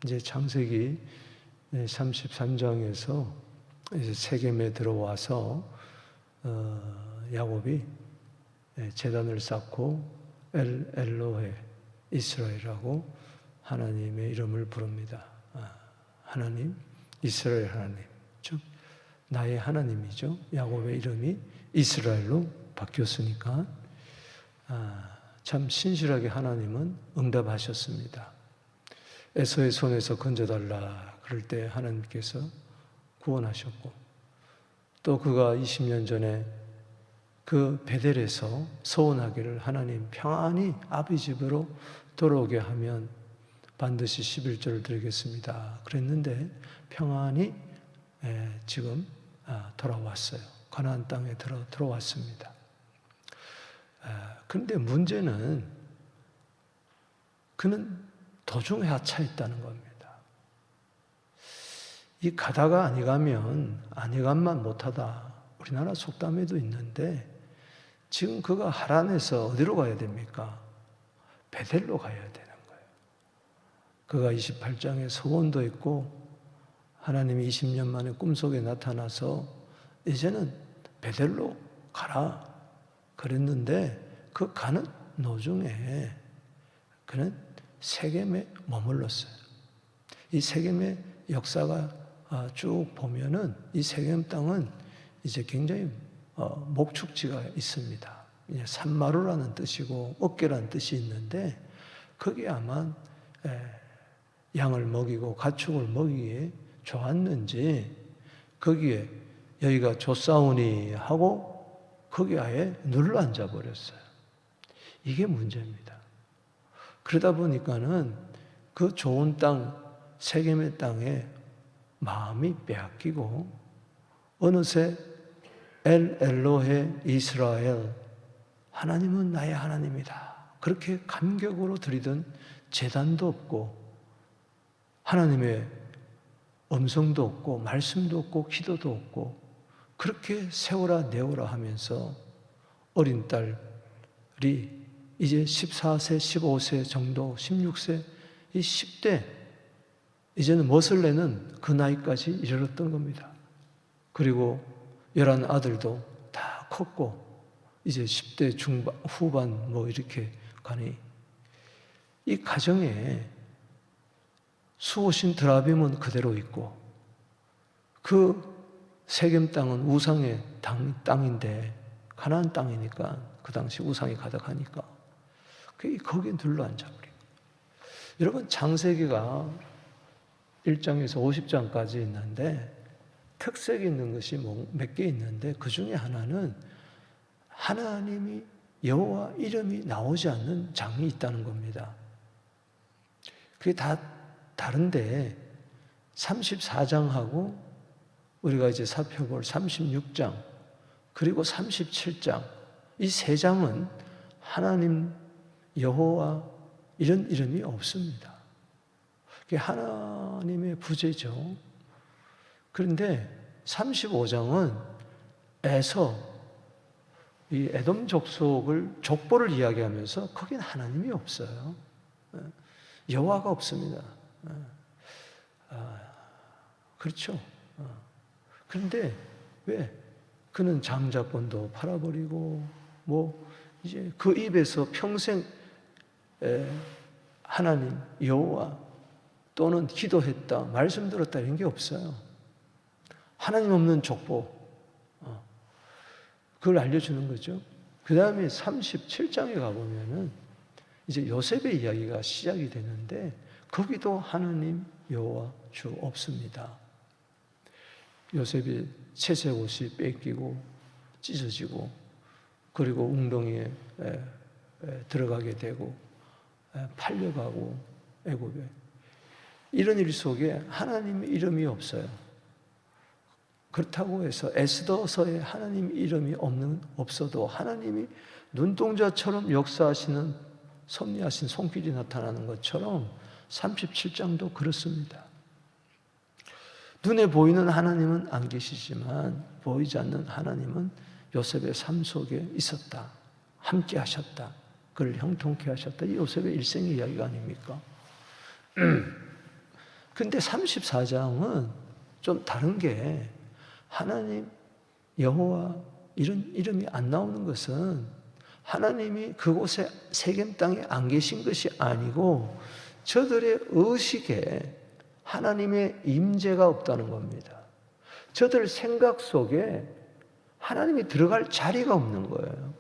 이제 창세기 33장에서 이제 세겜에 들어와서 야곱이 제단을 쌓고 엘로헤 이스라엘이라고 하나님의 이름을 부릅니다. 하나님, 이스라엘 하나님, 즉 나의 하나님이죠. 야곱의 이름이 이스라엘로 바뀌었으니까 참 신실하게 하나님은 응답하셨습니다. 에서의 손에서 건져달라 그럴 때 하나님께서 구원하셨고, 또 그가 20년 전에 그 베델에서 서원하기를 하나님 평안히 아비 집으로 돌아오게 하면 반드시 11조를 드리겠습니다 그랬는데 평안히 지금 돌아왔어요. 가나안 땅에 들어왔습니다. 그런데 문제는 그는 도중에 하차했다는 겁니다. 이 가다가 아니 가만 못하다. 우리나라 속담에도 있는데 지금 그가 하란에서 어디로 가야 됩니까? 베델로 가야 되는 거예요. 그가 28장에 서원도 했고 하나님이 20년 만에 꿈속에 나타나서 이제는 베델로 가라 그랬는데 그 가는 노중에 그는 세겜에 머물렀어요. 이 세겜의 역사가 쭉 보면은 이 세겜 땅은 이제 굉장히 목축지가 있습니다. 산마루라는 뜻이고 어깨라는 뜻이 있는데 거기에 아마 양을 먹이고 가축을 먹이기에 좋았는지 거기에 여기가 좋사오니 하고 거기 아예 눌러 앉아 버렸어요. 이게 문제입니다. 그러다 보니까는 그 좋은 땅, 세겜의 땅에 마음이 빼앗기고 어느새 엘로헤 이스라엘, 하나님은 나의 하나님이다. 그렇게 감격으로 드리던 제단도 없고 하나님의 음성도 없고 말씀도 없고 기도도 없고 그렇게 세워라 내오라 하면서 어린 딸이 이제 14세, 15세 정도, 16세, 이 10대, 이제는 멋을 내는 그 나이까지 이르렀던 겁니다. 그리고 11 아들도 다 컸고, 이제 10대 중반, 후반 뭐 이렇게 가니, 이 가정에 수호신 드라빔은 그대로 있고, 그 세겜 땅은 우상의 땅인데, 가나안 땅이니까, 그 당시 우상이 가득하니까, 거기에 눌러 앉아버린 거예요. 여러분, 창세기가 1장에서 50장까지 있는데 특색이 있는 것이 몇 개 있는데 그 중에 하나는 하나님이 여호와 이름이 나오지 않는 장이 있다는 겁니다. 그게 다 다른데 34장하고 우리가 이제 살펴볼 36장 그리고 37장 이 세 장은 하나님 여호와 이런 이름이 없습니다. 그게 하나님의 부재죠. 그런데 35장은 이 에돔 족보를 이야기하면서 거긴 하나님이 없어요. 여호와가 없습니다. 그렇죠. 그런데 왜? 그는 장자권도 팔아버리고 이제 그 입에서 평생 하나님 여호와 또는 기도했다, 말씀 들었다 이런 게 없어요. 하나님 없는 족보 그걸 알려주는 거죠. 그 다음에 37장에 가보면은 이제 요셉의 이야기가 시작이 되는데 거기도 하나님 여호와 주 없습니다. 요셉이 채색 옷이 뺏기고 찢어지고 그리고 웅덩이에 들어가게 되고 팔려가고 애굽에 이런 일 속에 하나님의 이름이 없어요. 그렇다고 해서 에스더서에 하나님 이름이 없어도 하나님이 눈동자처럼 역사하시는 섭리하신 손길이 나타나는 것처럼 37장도 그렇습니다. 눈에 보이는 하나님은 안 계시지만 보이지 않는 하나님은 요셉의 삶 속에 있었다. 함께 하셨다. 그를 형통케 하셨다. 이 요셉의 일생의 이야기가 아닙니까? 근데 34장은 좀 다른 게 하나님, 여호와 이런 이름이 안 나오는 것은 하나님이 그곳에 세겜 땅에 안 계신 것이 아니고 저들의 의식에 하나님의 임재가 없다는 겁니다. 저들 생각 속에 하나님이 들어갈 자리가 없는 거예요.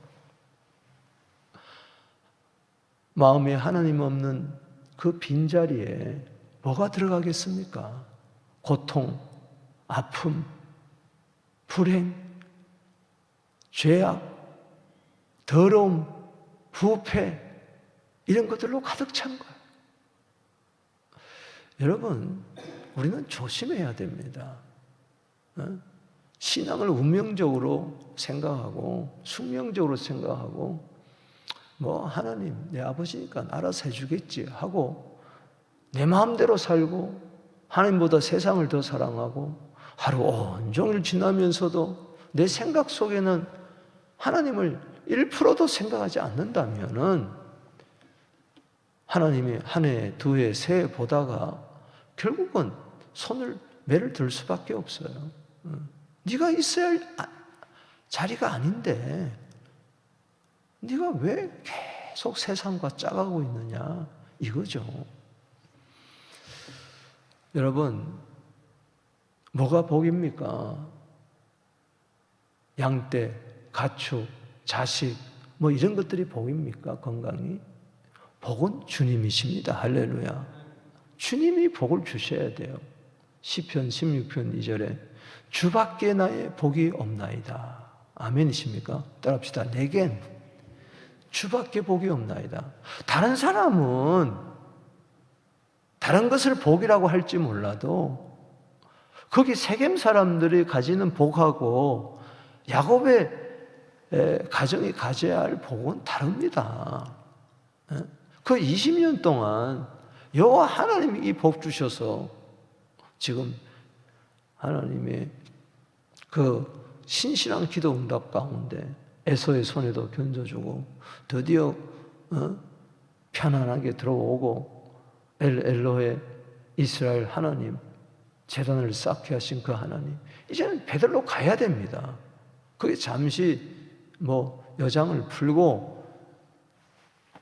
마음에 하나님 없는 그 빈자리에 뭐가 들어가겠습니까? 고통, 아픔, 불행, 죄악, 더러움, 부패 이런 것들로 가득 찬 거예요. 여러분, 우리는 조심해야 됩니다. 신앙을 운명적으로 생각하고 숙명적으로 생각하고 뭐 하나님 내 아버지니까 알아서 해주겠지 하고 내 마음대로 살고 하나님보다 세상을 더 사랑하고 하루 온종일 지나면서도 내 생각 속에는 하나님을 1%도 생각하지 않는다면은 하나님이 한 해, 두 해, 세 해 보다가 결국은 매를 들 수밖에 없어요. 네가 있어야 할 자리가 아닌데 네가 왜 계속 세상과 짜가고 있느냐 이거죠. 여러분, 뭐가 복입니까? 양떼, 가축, 자식 뭐 이런 것들이 복입니까? 건강이? 복은 주님이십니다. 할렐루야. 주님이 복을 주셔야 돼요. 시편 16편 2절에 주밖에 나의 복이 없나이다. 아멘이십니까? 따라합시다. 내겐 주밖에 복이 없나이다. 다른 사람은 다른 것을 복이라고 할지 몰라도 거기 세겜 사람들이 가지는 복하고 야곱의 가정이 가져야 할 복은 다릅니다. 그 20년 동안 여호와 하나님이 이 복 주셔서 지금 하나님의 그 신실한 기도 응답 가운데 에서의 손에도 견뎌주고 드디어 편안하게 들어오고 엘로의 이스라엘 하나님 재단을 쌓게 하신 그 하나님 이제는 베들로 가야 됩니다. 그게 잠시 뭐 여장을 풀고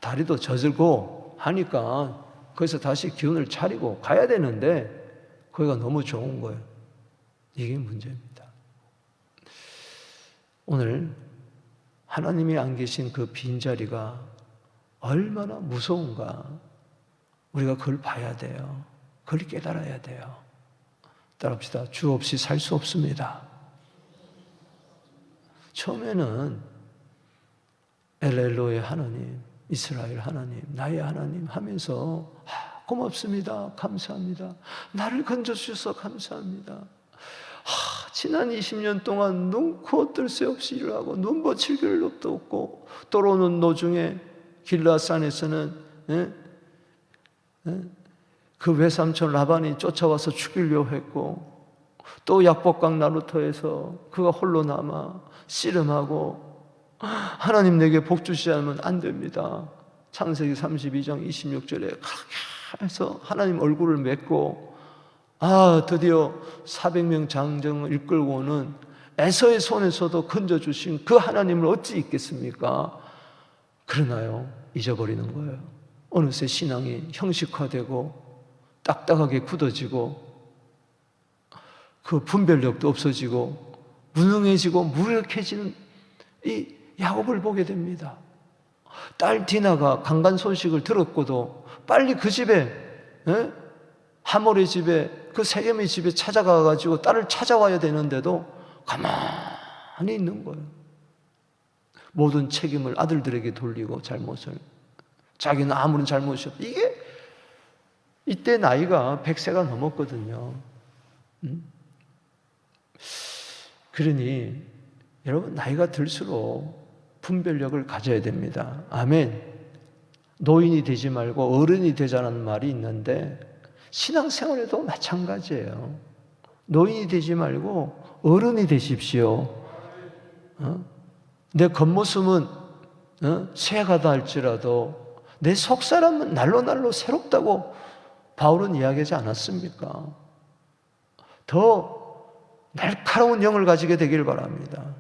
다리도 젖고 하니까 거기서 다시 기운을 차리고 가야 되는데 거기가 너무 좋은 거예요. 이게 문제입니다. 오늘 하나님이 안 계신 그 빈자리가 얼마나 무서운가 우리가 그걸 봐야 돼요. 그걸 깨달아야 돼요. 따라합시다. 주 없이 살 수 없습니다. 처음에는 엘로의 하나님, 이스라엘 하나님, 나의 하나님 하면서 고맙습니다. 감사합니다. 나를 건져주셔서 감사합니다. 지난 20년 동안 눈코 뜰 새 없이 일을 하고 눈버칠 길도 없고 떠오르는 노중에 길라산에서는 그 외삼촌 라반이 쫓아와서 죽이려 했고 또 약복강 나루터에서 그가 홀로 남아 씨름하고 하나님 내게 복 주시지 않으면 안 됩니다. 창세기 32장 26절에 그렇게 해서 하나님 얼굴을 맺고 드디어 400명 장정을 이끌고 오는 에서의 손에서도 건져주신 그 하나님을 어찌 잊겠습니까? 그러나요, 잊어버리는 거예요. 어느새 신앙이 형식화되고 딱딱하게 굳어지고 그 분별력도 없어지고 무능해지고 무력해지는 이 야곱을 보게 됩니다. 딸 디나가 강간 소식을 들었고도 빨리 그 집에 하몰의 집에 그 세겜의 집에 찾아가가지고 딸을 찾아와야 되는데도 가만히 있는 거예요. 모든 책임을 아들들에게 돌리고 잘못을 자기는 아무런 잘못이 없다. 이게 이때 나이가 100세가 넘었거든요. 그러니 여러분 나이가 들수록 분별력을 가져야 됩니다. 아멘. 노인이 되지 말고 어른이 되자는 말이 있는데 신앙생활에도 마찬가지예요. 노인이 되지 말고 어른이 되십시오. 내 겉모습은 새하다 할지라도 내 속사람은 날로 날로 새롭다고 바울은 이야기하지 않았습니까? 더 날카로운 영을 가지게 되길 바랍니다.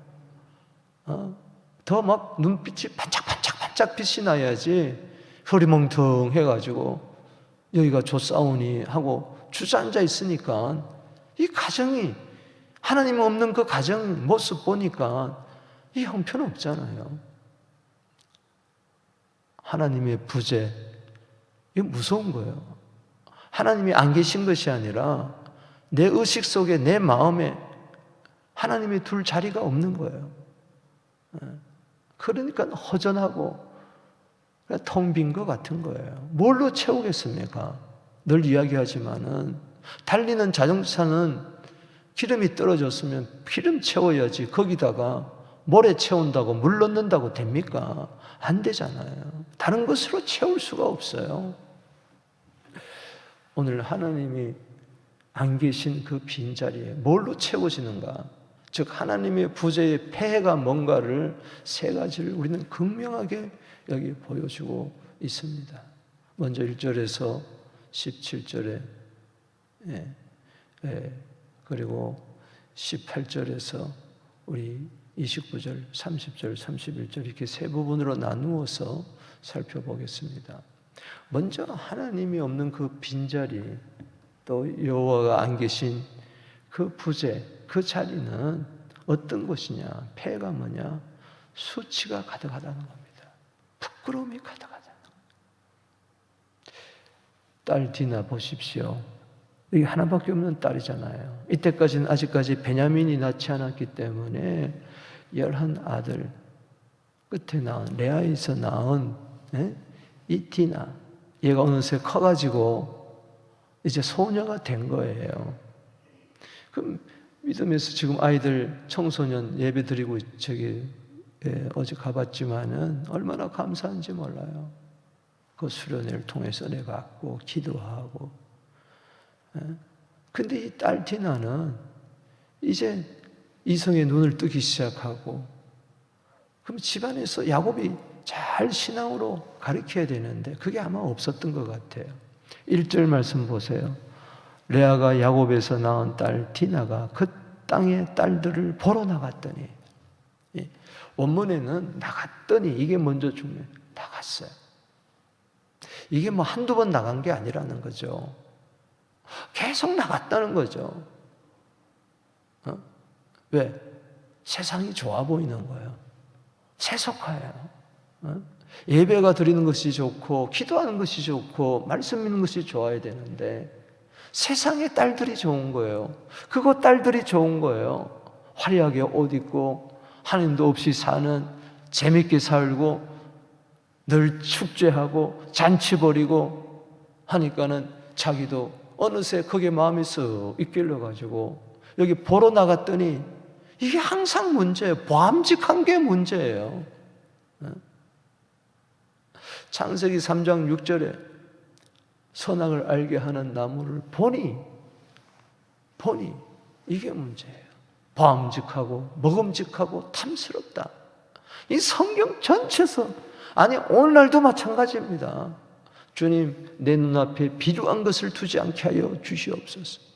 더 막 눈빛이 반짝반짝 빛이 나야지 흐리멍텅해가지고 여기가 조싸우니 하고 주저앉아 있으니까 이 가정이 하나님 없는 그 가정 모습 보니까 이 형편없잖아요. 하나님의 부재, 이거 무서운 거예요. 하나님이 안 계신 것이 아니라 내 의식 속에 내 마음에 하나님이 둘 자리가 없는 거예요. 그러니까 허전하고 텅 빈 것 같은 거예요. 뭘로 채우겠습니까? 늘 이야기하지만은 달리는 자동차는 기름이 떨어졌으면 기름 채워야지 거기다가 모래 채운다고 물 넣는다고 됩니까? 안 되잖아요. 다른 것으로 채울 수가 없어요. 오늘 하나님이 안 계신 그 빈자리에 뭘로 채워지는가? 즉 하나님의 부재의 폐해가 뭔가를 세 가지를 우리는 극명하게 여기 보여주고 있습니다. 먼저 1절에서 17절에 그리고 18절에서 우리 29절, 30절, 31절 이렇게 세 부분으로 나누어서 살펴보겠습니다. 먼저 하나님이 없는 그 빈자리, 또 여호와가 안 계신 그 부재, 그 자리는 어떤 것이냐? 폐가 뭐냐? 수치가 가득하다는 겁니다. 부끄러움이 가득하다는 겁니다. 딸 디나 보십시오. 이게 하나밖에 없는 딸이잖아요. 이때까지는 아직까지 베냐민이 낳지 않았기 때문에 11 아들 끝에 낳은 레아에서 낳은 이 디나, 얘가 어느새 커가지고 이제 소녀가 된 거예요. 그럼 믿음에서 지금 아이들 청소년 예배 드리고 어제 가봤지만은 얼마나 감사한지 몰라요. 그 수련회를 통해서 내가 갖고 기도하고. 근데 이 딸 디나는 이제 이성의 눈을 뜨기 시작하고, 그럼 집안에서 야곱이 잘 신앙으로 가르쳐야 되는데 그게 아마 없었던 것 같아요. 1절 말씀 보세요. 레아가 야곱에서 낳은 딸 디나가 그 땅의 딸들을 보러 나갔더니, 원문에는 나갔더니 이게 먼저 중요해요. 나갔어요. 이게 뭐 한두 번 나간 게 아니라는 거죠. 계속 나갔다는 거죠. 왜? 세상이 좋아 보이는 거예요. 세속화예요. 예배가 드리는 것이 좋고 기도하는 것이 좋고 말씀 읽는 것이 좋아야 되는데 세상의 딸들이 좋은 거예요. 그거 딸들이 좋은 거예요. 화려하게 옷 입고 하나님도 없이 사는, 재밌게 살고 늘 축제하고 잔치 벌이고 하니까는 자기도 어느새 그게 마음이 쓱 이끌려가지고 여기 보러 나갔더니 이게 항상 문제예요. 보암직한 게 문제예요. 창세기 3장 6절에 선악을 알게 하는 나무를 보니 이게 문제예요. 보암직하고 먹음직하고 탐스럽다. 이 성경 전체에서, 아니 오늘날도 마찬가지입니다. 주님, 내 눈앞에 비루한 것을 두지 않게 하여 주시옵소서.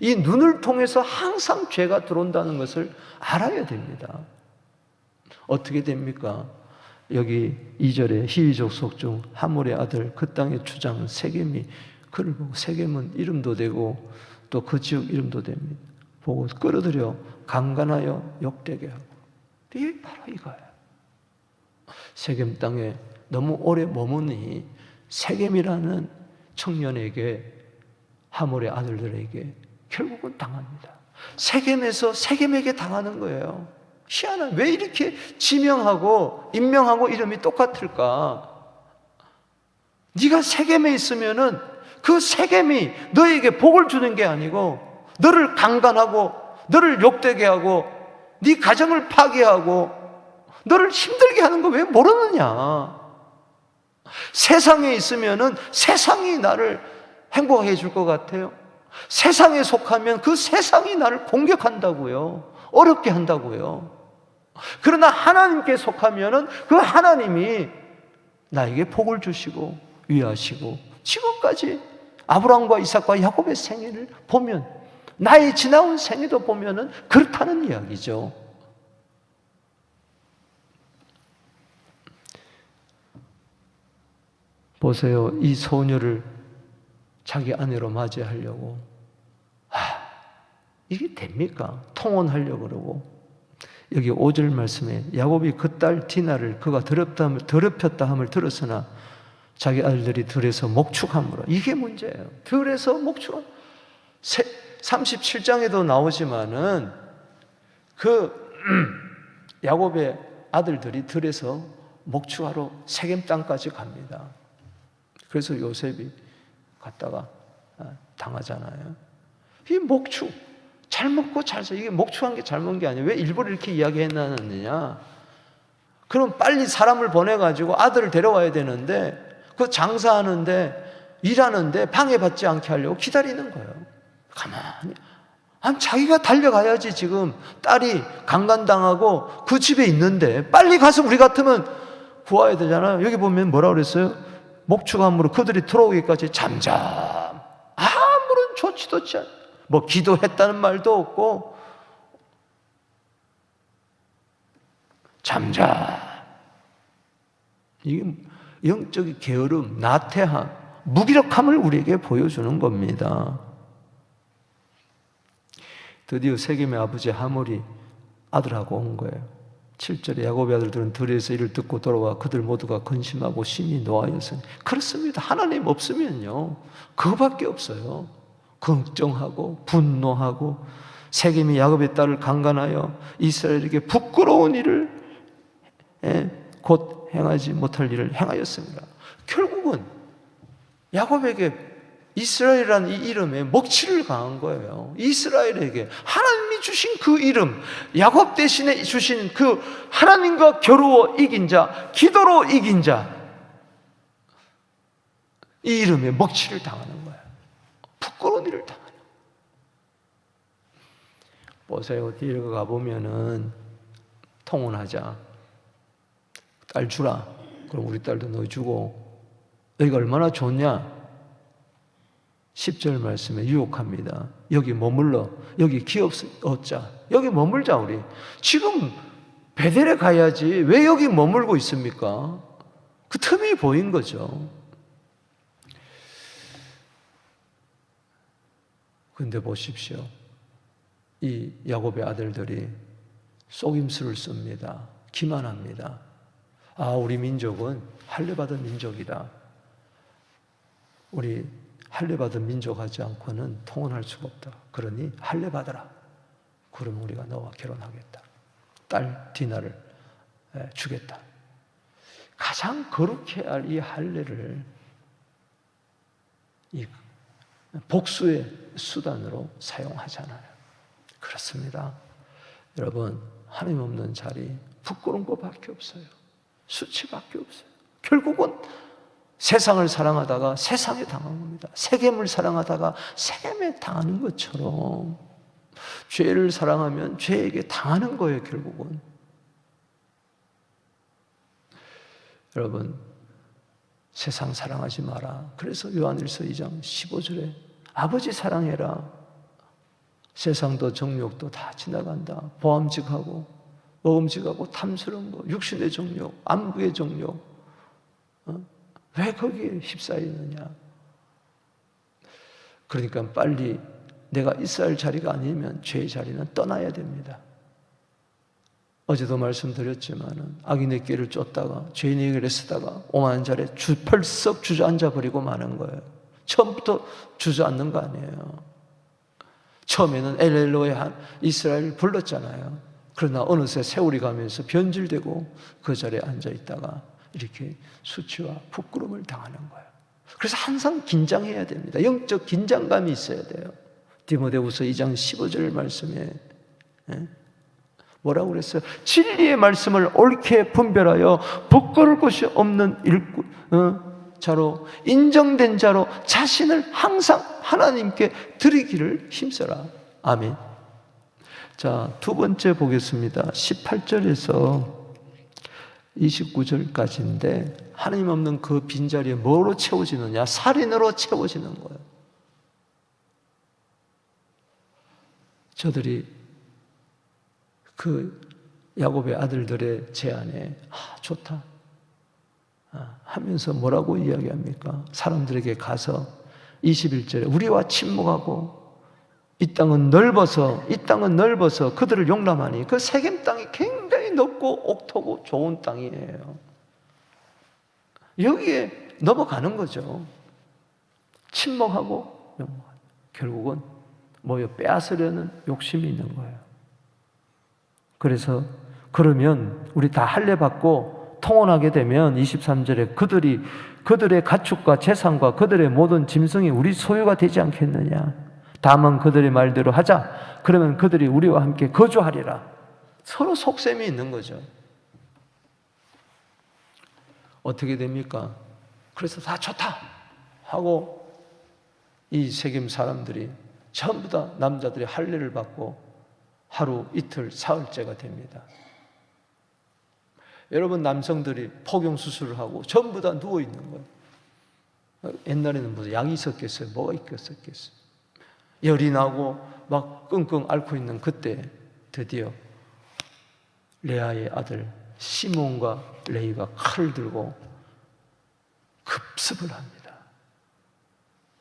이 눈을 통해서 항상 죄가 들어온다는 것을 알아야 됩니다. 어떻게 됩니까? 여기 2절에 히위족 중 하몰의 아들 그 땅의 주장 세겜이 그를 보고, 세겜은 이름도 되고 또 그 지역 이름도 됩니다. 보고 끌어들여 강간하여 욕되게 하고. 이게 바로 이거예요. 세겜 땅에 너무 오래 머무니 세겜이라는 청년에게, 하몰의 아들들에게 결국은 당합니다. 세겜에서 세겜에게 당하는 거예요. 희한한, 왜 이렇게 지명하고 인명하고 이름이 똑같을까? 네가 세겜에 있으면은 그 세겜이 너에게 복을 주는 게 아니고 너를 강간하고 너를 욕되게 하고 네 가정을 파괴하고 너를 힘들게 하는 거 왜 모르느냐? 세상에 있으면은 세상이 나를 행복하게 해줄 것 같아요. 세상에 속하면 그 세상이 나를 공격한다고요. 어렵게 한다고요. 그러나 하나님께 속하면은 그 하나님이 나에게 복을 주시고 위하시고 지금까지 아브라함과 이삭과 야곱의 생애를 보면, 나의 지나온 생애도 보면은 그렇다는 이야기죠. 보세요. 이 소녀를 자기 아내로 맞이하려고, 이게 됩니까? 통혼하려고 그러고. 여기 5절 말씀에 야곱이 그 딸 디나를 그가 더럽혔다 함을 들었으나 자기 아들들이 들에서 목축함으로. 이게 문제예요. 들에서 목축. 37장에도 나오지만은 그 야곱의 아들들이 들에서 목축하러 세겜 땅까지 갑니다. 그래서 요셉이 갔다가 당하잖아요. 이 목축, 잘 먹고 잘 사. 이게 목축한 게 잘못한 게 아니에요. 왜 일부러 이렇게 이야기했느냐? 그럼 빨리 사람을 보내가지고 아들을 데려와야 되는데, 그 장사하는데, 일하는데 방해받지 않게 하려고 기다리는 거예요. 가만히. 자기가 달려가야지. 지금 딸이 강간당하고 그 집에 있는데 빨리 가서 우리 같으면 구해야 되잖아요. 여기 보면 뭐라고 그랬어요? 목축함으로 그들이 들어오기까지 잠잠. 아무런 조치도 없지 않아요. 뭐 기도했다는 말도 없고 잠잠. 이게 영적인 게으름, 나태함, 무기력함을 우리에게 보여주는 겁니다. 드디어 세겜의 아버지 하몰이 아들하고 온 거예요. 7절에 야곱의 아들들은 들에서 이를 듣고 돌아와 그들 모두가 근심하고 심히 노하였으니. 그렇습니다. 하나님 없으면요 그거밖에 없어요. 걱정하고 분노하고, 세겜이 야곱의 딸을 강간하여 이스라엘에게 부끄러운 일을 곧 행하지 못할 일을 행하였습니다. 결국은 야곱에게 이스라엘이라는 이 이름에 먹칠을 가한 거예요. 이스라엘에게 하나님이 주신 그 이름, 야곱 대신에 주신 그 하나님과 겨루어 이긴 자, 기도로 이긴 자, 이 이름에 먹칠을 당하는 거예요. 부끄러운 일을 당하는. 보세요. 뒤에 가보면은 통혼하자. 딸 주라. 그럼 우리 딸도 너 주고. 여기가 얼마나 좋냐? 10절 말씀에 유혹합니다. 여기 머물러. 여기 기업 얻자. 여기 머물자 우리. 지금 베델에 가야지 왜 여기 머물고 있습니까? 그 틈이 보인 거죠. 그런데 보십시오. 이 야곱의 아들들이 속임수를 씁니다. 기만합니다. 우리 민족은 할례받은 민족이다. 우리 할례받은 민족하지 않고는 통혼할 수가 없다. 그러니 할례받아라. 그러면 우리가 너와 결혼하겠다. 딸 디나를 주겠다. 가장 거룩해 할 이 할례를 이 복수의 수단으로 사용하잖아요. 그렇습니다. 여러분, 하나님 없는 자리 부끄러운 것밖에 없어요. 수치밖에 없어요. 결국은 세상을 사랑하다가 세상에 당한 겁니다. 세겜을 사랑하다가 세겜에 당하는 것처럼 죄를 사랑하면 죄에게 당하는 거예요. 결국은. 여러분, 세상 사랑하지 마라. 그래서 요한일서 2장 15절에 아버지 사랑해라. 세상도 정욕도 다 지나간다. 보암직하고 먹음직하고 탐스러운 거, 육신의 정욕, 안구의 정욕, 왜 거기에 휩싸이느냐? 그러니까 빨리 내가 있어야 할 자리가 아니면 죄의 자리는 떠나야 됩니다. 어제도 말씀드렸지만 악인의 길을 쫓다가 죄인의 길을 쓰다가 오만한 자리에 펄썩 주저앉아 버리고 마는 거예요. 처음부터 주저앉는 거 아니에요. 처음에는 엘엘로의 이스라엘을 불렀잖아요. 그러나 어느새 세월이 가면서 변질되고 그 자리에 앉아 있다가 이렇게 수치와 부끄러움을 당하는 거예요. 그래서 항상 긴장해야 됩니다. 영적 긴장감이 있어야 돼요. 디모데후서 2장 15절 말씀에 뭐라고 그랬어요? 진리의 말씀을 옳게 분별하여 부끄러울 것이 없는 자로, 인정된 자로 자신을 항상 하나님께 드리기를 힘써라. 아멘. 자, 두 번째 보겠습니다. 18절에서 29절까지인데 하나님 없는 그 빈자리에 뭐로 채워지느냐? 살인으로 채워지는 거예요. 저들이 그 야곱의 아들들의 제안에 좋다 하면서 뭐라고 이야기합니까? 사람들에게 가서 21절에 우리와 침묵하고 이 땅은 넓어서 그들을 용납하니 그 세겜 땅이 굉장히 넓고 옥토고 좋은 땅이에요. 여기에 넘어가는 거죠. 침묵하고 결국은 빼앗으려는 욕심이 있는 거예요. 그래서 그러면 우리 다 할례 받고 통혼하게 되면 23절에 그들의 가축과 재산과 그들의 모든 짐승이 우리 소유가 되지 않겠느냐. 다만 그들의 말대로 하자. 그러면 그들이 우리와 함께 거주하리라. 서로 속셈이 있는 거죠. 어떻게 됩니까? 그래서 다 좋다 하고 이 세겜 사람들이 전부 다 남자들이 할례를 받고 하루 이틀 사흘째가 됩니다. 여러분, 남성들이 폭경 수술을 하고 전부 다 누워 있는 거예요. 옛날에는 무슨 약이 있었겠어요? 뭐가 있었겠어요? 열이 나고 막 끙끙 앓고 있는 그때 드디어 레아의 아들 시몬과 레이가 칼을 들고 급습을 합니다.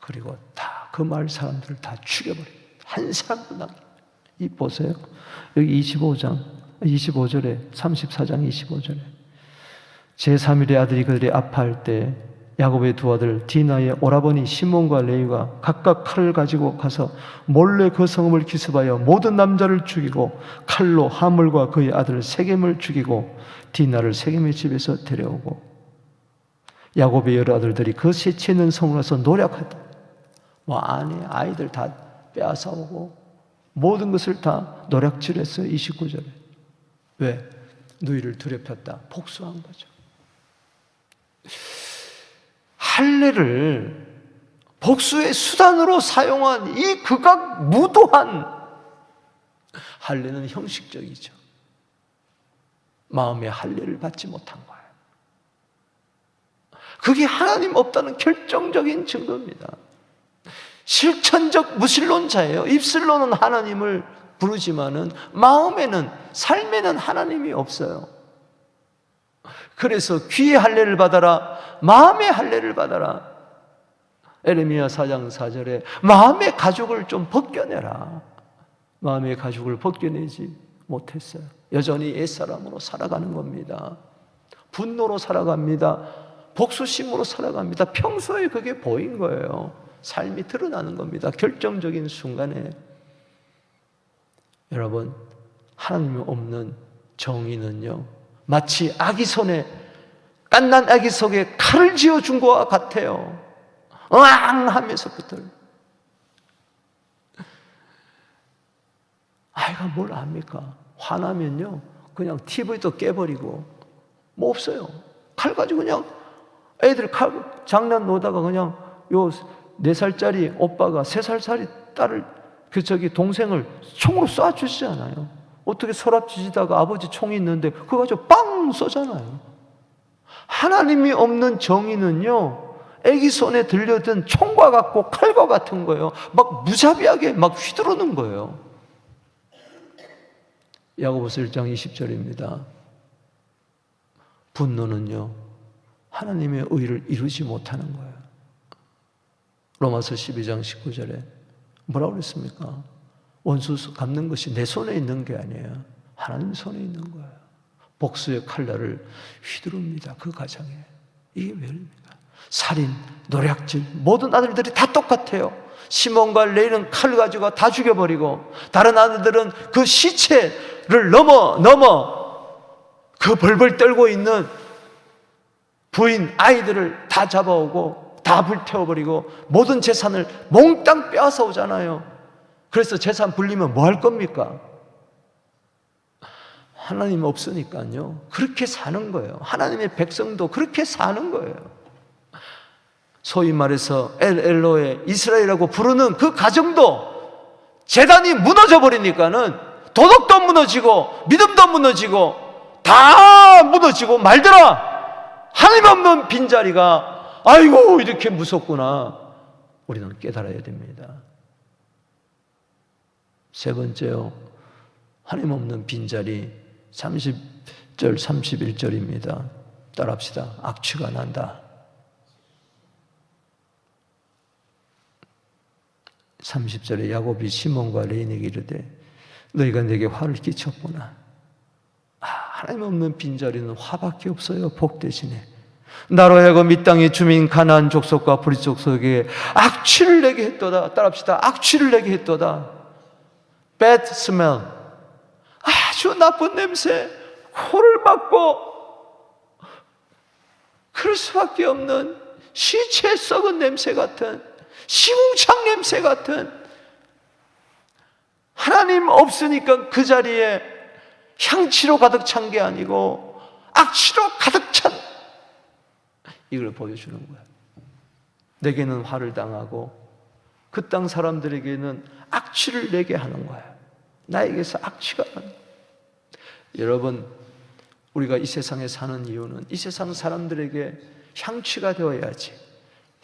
그리고 다 그 마을 사람들을 다 죽여버립니다. 한 사람도 남깁니다. 이 보세요. 여기 25절에 34장 25절에 제3일의 아들이 그들이 아파할 때 야곱의 두 아들 디나의 오라버니 시몬과 레위가 각각 칼을 가지고 가서 몰래 그 성읍을 기습하여 모든 남자를 죽이고 칼로 하물과 그의 아들 세겜을 죽이고 디나를 세겜의 집에서 데려오고 야곱의 여러 아들들이 그 시체 있는 성으로 와서 노력하다. 아내, 아이들 다 빼앗아오고 모든 것을 다 노략질했어요. 29절에. 왜? 누이를 더럽혔다. 복수한 거죠. 할례를 복수의 수단으로 사용한 이 극악 무도한 할례는 형식적이죠. 마음의 할례를 받지 못한 거예요. 그게 하나님 없다는 결정적인 증거입니다. 실천적 무신론자예요. 입술로는 하나님을 부르지만은 마음에는, 삶에는 하나님이 없어요. 그래서 귀의 할례를 받아라, 마음의 할례를 받아라. 에레미야 4장 4절에 마음의 가죽을 좀 벗겨내라. 마음의 가죽을 벗겨내지 못했어요. 여전히 옛사람으로 살아가는 겁니다. 분노로 살아갑니다. 복수심으로 살아갑니다. 평소에 그게 보인 거예요. 삶이 드러나는 겁니다. 결정적인 순간에. 여러분, 하나님이 없는 정의는요, 마치 아기 손에, 갓난 아기 속에 칼을 쥐어준 것과 같아요. 으앙 하면서부터. 아이가 뭘 압니까? 화나면요, 그냥 TV도 깨버리고, 뭐 없어요. 칼 가지고 그냥 애들 장난 놓다가 그냥 4살짜리 오빠가 3살짜리 딸을 동생을 총으로 쏴주시잖아요. 어떻게 서랍지지다가 아버지 총이 있는데 그거 가지고 빵 쏘잖아요. 하나님이 없는 정의는요, 애기 손에 들려든 총과 같고 칼과 같은 거예요. 막 무자비하게 막 휘두르는 거예요. 야고보서 1장 20절입니다. 분노는요, 하나님의 의를 이루지 못하는 거예요. 로마서 12장 19절에 뭐라고 그랬습니까? 원수 갚는 것이 내 손에 있는 게 아니에요. 하나님 손에 있는 거예요. 복수의 칼날을 휘두릅니다. 그 가정에. 이게 왜입니까? 살인, 노략질, 모든 아들들이 다 똑같아요. 시몬과 레이는 칼을 가지고 다 죽여버리고, 다른 아들들은 그 시체를 넘어 그 벌벌 떨고 있는 부인, 아이들을 다 잡아오고 다 불태워버리고 모든 재산을 몽땅 빼앗아 오잖아요. 그래서 재산 불리면 뭐 할 겁니까? 하나님 없으니까요, 그렇게 사는 거예요. 하나님의 백성도 그렇게 사는 거예요. 소위 말해서 엘로에 이스라엘이라고 부르는 그 가정도 재단이 무너져 버리니까는 도덕도 무너지고 믿음도 무너지고 다 무너지고 말더라. 하나님 없는 빈자리가 아이고 이렇게 무섭구나. 우리는 깨달아야 됩니다. 세 번째요, 하나님 없는 빈자리. 30절 31절입니다. 따라합시다. 악취가 난다. 30절에 야곱이 시몬과 레인에게 이르되 너희가 내게 화를 끼쳤구나. 하나님 없는 빈자리는 화밖에 없어요. 복 대신에 나로 하여금 이 땅의 주민 가나안 족속과 브릿 족속에게 악취를 내게 했도다. 따라합시다. 악취를 내게 했도다. Bad smell. 아주 나쁜 냄새. 코를 막고 그럴 수밖에 없는 시체 썩은 냄새 같은, 시궁창 냄새 같은, 하나님 없으니까 그 자리에 향치로 가득 찬 게 아니고 악취로 가득 찬, 이걸 보여주는 거야. 내게는 화를 당하고 그 땅 사람들에게는 악취를 내게 하는 거야. 나에게서 악취가 나는 거야. 여러분, 우리가 이 세상에 사는 이유는 이 세상 사람들에게 향취가 되어야지,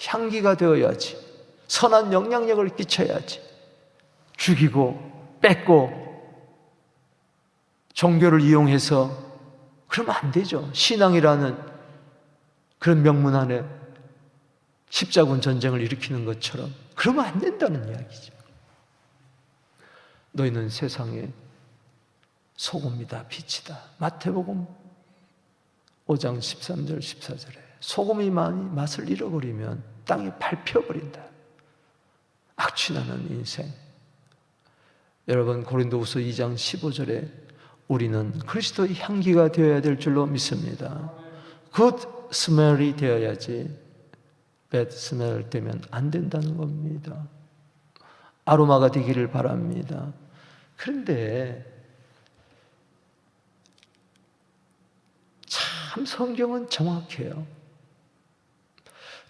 향기가 되어야지, 선한 영향력을 끼쳐야지. 죽이고 뺏고 종교를 이용해서 그러면 안 되죠. 신앙이라는 그런 명문 안에 십자군 전쟁을 일으키는 것처럼 그러면 안 된다는 이야기죠. 너희는 세상에 소금이다, 빛이다. 마태복음 5장 13절 14절에 소금이 많이 맛을 잃어버리면 땅이 밟혀버린다. 악취나는 인생. 여러분, 고린도후서 2장 15절에 우리는 그리스도의 향기가 되어야 될 줄로 믿습니다. Good smell이 되어야지 bad smell 되면 안 된다는 겁니다. 아로마가 되기를 바랍니다. 그런데 참 성경은 정확해요.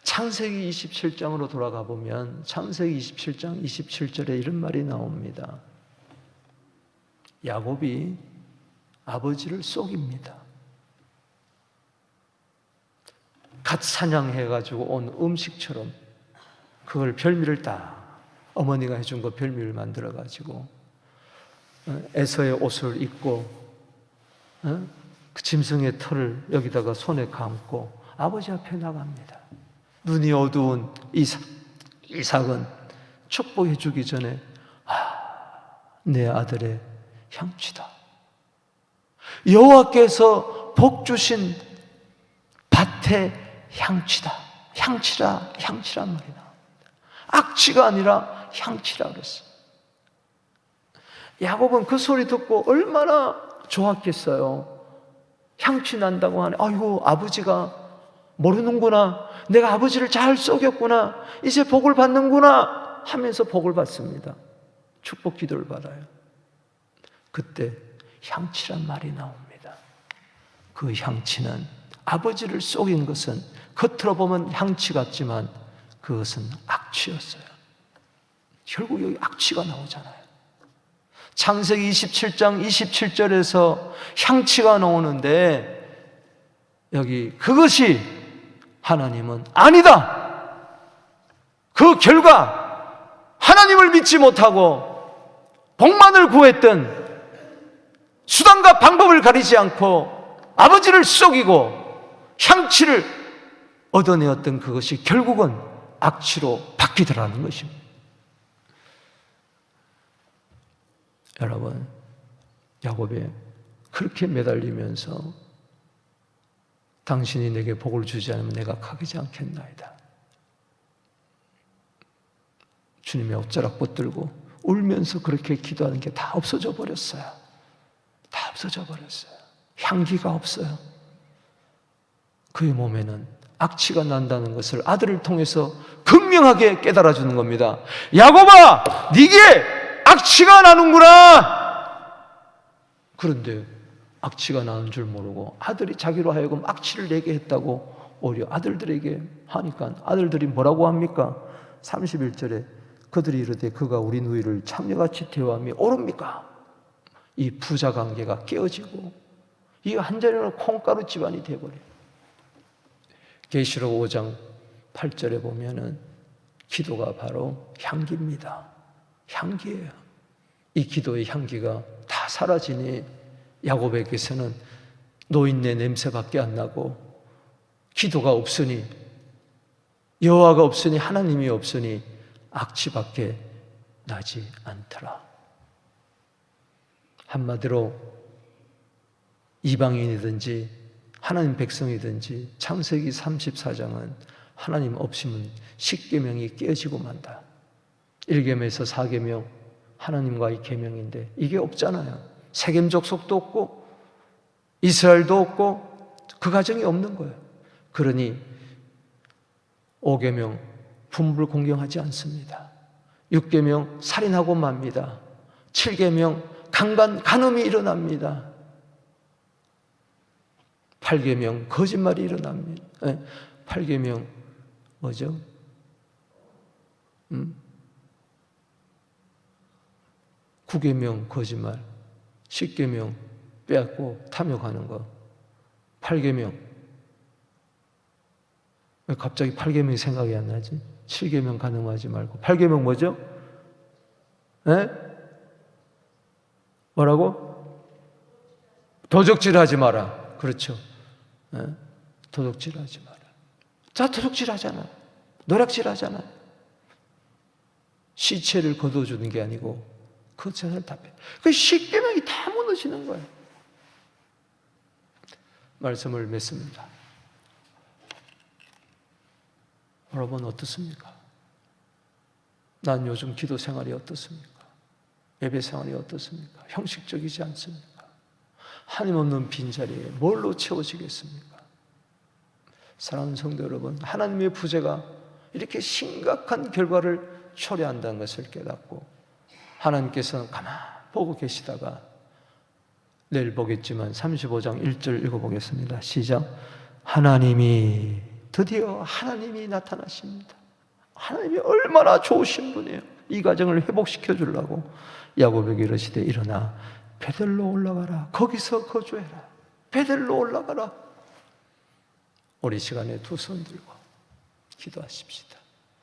창세기 27장으로 돌아가 보면 창세기 27장 27절에 이런 말이 나옵니다. 야곱이 아버지를 속입니다. 갓 사냥해가지고 온 음식처럼 그걸 별미를 딱 어머니가 해준 거 별미를 만들어가지고 에서의 옷을 입고 그 짐승의 털을 여기다가 손에 감고 아버지 앞에 나갑니다. 눈이 어두운 이삭은 축복해 주기 전에 내 아들의 향취다. 여호와께서 복 주신 밭의 향취다. 향취라, 향취란 말이 나옵니다. 악취가 아니라 향취라 그랬어요. 야곱은 그 소리 듣고 얼마나 좋았겠어요. 향취 난다고 하네. 아이고, 아버지가 모르는구나. 내가 아버지를 잘 속였구나. 이제 복을 받는구나 하면서 복을 받습니다. 축복 기도를 받아요. 그때 향취란 말이 나옵니다. 그 향취는, 아버지를 속인 것은 겉으로 보면 향취 같지만 그것은 악취였어요. 결국 여기 악취가 나오잖아요. 창세기 27장 27절에서 향취가 나오는데 여기 그것이 하나님은 아니다. 그 결과 하나님을 믿지 못하고 복만을 구했던 수단과 방법을 가리지 않고 아버지를 속이고 향취를 얻어내었던 그것이 결국은 악취로 바뀌더라는 것입니다. 여러분, 야곱이 그렇게 매달리면서 당신이 내게 복을 주지 않으면 내가 가기지 않겠나이다. 주님의 옷자락 붙들고 울면서 그렇게 기도하는 게 다 없어져 버렸어요. 다 없어져 버렸어요. 향기가 없어요. 그의 몸에는 악취가 난다는 것을 아들을 통해서 극명하게 깨달아 주는 겁니다. 야곱아, 네게 악취가 나는구나. 그런데 악취가 나는 줄 모르고 아들이 자기로 하여금 악취를 내게 했다고 오히려 아들들에게 하니까 아들들이 뭐라고 합니까? 31절에 그들이 이르되 그가 우리 누이를 창녀같이 대우함이 옳습니까? 이 부자 관계가 깨어지고 이 한자리는 콩가루 집안이 되어버려요. 계시록 5장 8절에 보면은 기도가 바로 향기입니다. 향기예요. 이 기도의 향기가 다 사라지니 야곱에게서는 노인네 냄새밖에 안 나고 기도가 없으니 여호와가 없으니 하나님이 없으니 악취밖에 나지 않더라. 한마디로 이방인이든지 하나님 백성이든지 창세기 34장은 하나님 없이면 십계명이 깨지고 만다. 1계명에서 4계명 하나님과의 계명인데 이게 없잖아요. 세겜 족속도 없고 이스라엘도 없고 그 가정이 없는 거예요. 그러니 5계명 분부를 공경하지 않습니다. 6계명 살인하고 맙니다. 7계명 간음이 일어납니다. 8계명 거짓말이 일어납니다. 8계명 뭐죠? 9계명 거짓말, 10계명 빼앗고 탐욕하는 거, 8계명 왜 갑자기 8계명이 생각이 안 나지? 7계명 간음하지 말고 8계명 뭐죠? 뭐라고? 도적질하지 마라. 그렇죠. 도둑질하지 마라. 자, 도둑질하잖아. 노략질하잖아. 시체를 거둬주는 게 아니고 그 재산을 다 빼. 그 십계명이 다 무너지는 거예요. 말씀을 맺습니다. 여러분 어떻습니까? 난 요즘 기도 생활이 어떻습니까? 예배 생활이 어떻습니까? 형식적이지 않습니까? 하나님 없는 빈자리에 뭘로 채워지겠습니까? 사랑하는 성도 여러분, 하나님의 부재가 이렇게 심각한 결과를 초래한다는 것을 깨닫고 하나님께서는 가만 보고 계시다가 내일 보겠지만 35장 1절 읽어보겠습니다. 시작. 하나님이 드디어 하나님이 나타나십니다. 하나님이 얼마나 좋으신 분이에요. 이 가정을 회복시켜 주려고 야곱에게 이르시되 일어나 베델로 올라가라. 거기서 거주해라. 베델로 올라가라. 우리 시간에 두 손 들고 기도하십시다.